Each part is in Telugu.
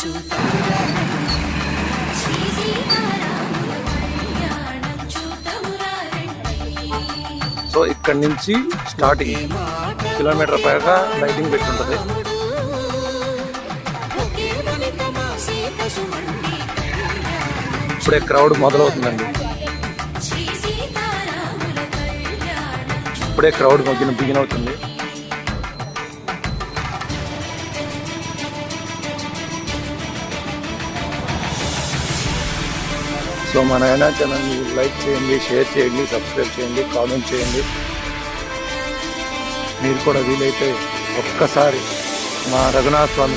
సో ఇక్కడ నుంచి స్టార్టింగ్ కిలోమీటర్ పైగా లైటింగ్ పెట్టుంటుంది. ఇప్పుడే క్రౌడ్ మొదలవుతుందండి. ఇప్పుడే క్రౌడ్ బిగిన్ అవుతుంది. సో మన అయినా ఛానల్ని లైక్ చేయండి, షేర్ చేయండి, సబ్స్క్రైబ్ చేయండి, కామెంట్ చేయండి. మీరు కూడా వీలైతే ఒక్కసారి మా రఘునాథ స్వామి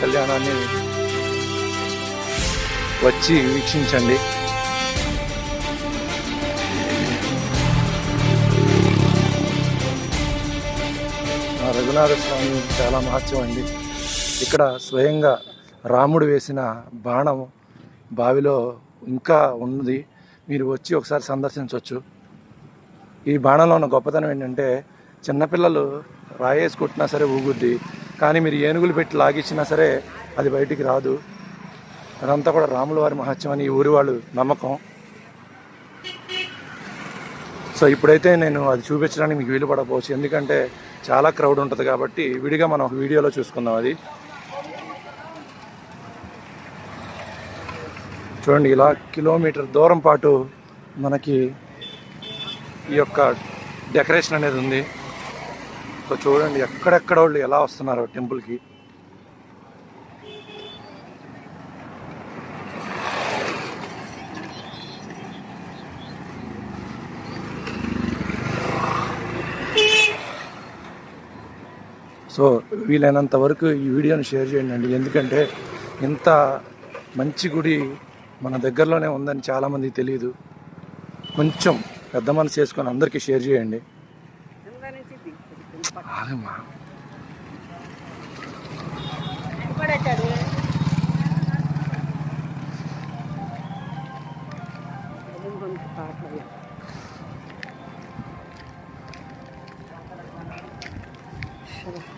కళ్యాణాన్ని వచ్చి వీక్షించండి. మా రఘునాథ స్వామి చాలా మహత్యం అండి. ఇక్కడ స్వయంగా రాముడు వేసిన బాణం బావిలో ఇంకా ఉన్నది. మీరు వచ్చి ఒకసారి సందర్శించవచ్చు. ఈ బాణంలో ఉన్న గొప్పతనం ఏంటంటే చిన్నపిల్లలు రాయేసి కొట్టినా సరే ఊగుద్ది, కానీ మీరు ఏనుగులు పెట్టి లాగించినా సరే అది బయటికి రాదు. అదంతా కూడా రాముల వారి మహత్యం అని ఈ ఊరి వాళ్ళు నమ్మకం. సో ఇప్పుడైతే నేను అది చూపించడానికి మీకు వీలు పడకపోవచ్చు, ఎందుకంటే చాలా క్రౌడ్ ఉంటుంది కాబట్టి. విడిగా మనం ఒక వీడియోలో చూసుకుందాం. అది చూడండి, ఇలా కిలోమీటర్ దూరం పాటు మనకి ఈ యొక్క డెకరేషన్ అనేది ఉంది. సో చూడండి ఎక్కడెక్కడ వాళ్ళు ఎలా వస్తున్నారు టెంపుల్కి. సో వీలైనంత వరకు ఈ వీడియోని షేర్ చేయండి, ఎందుకంటే ఇంత మంచి గుడి మన దగ్గరలోనే ఉందని చాలామందికి తెలియదు. కొంచెం పెద్ద మనసు చేసుకొని అందరికీ షేర్ చేయండి. ఆగమ్మా, Sure.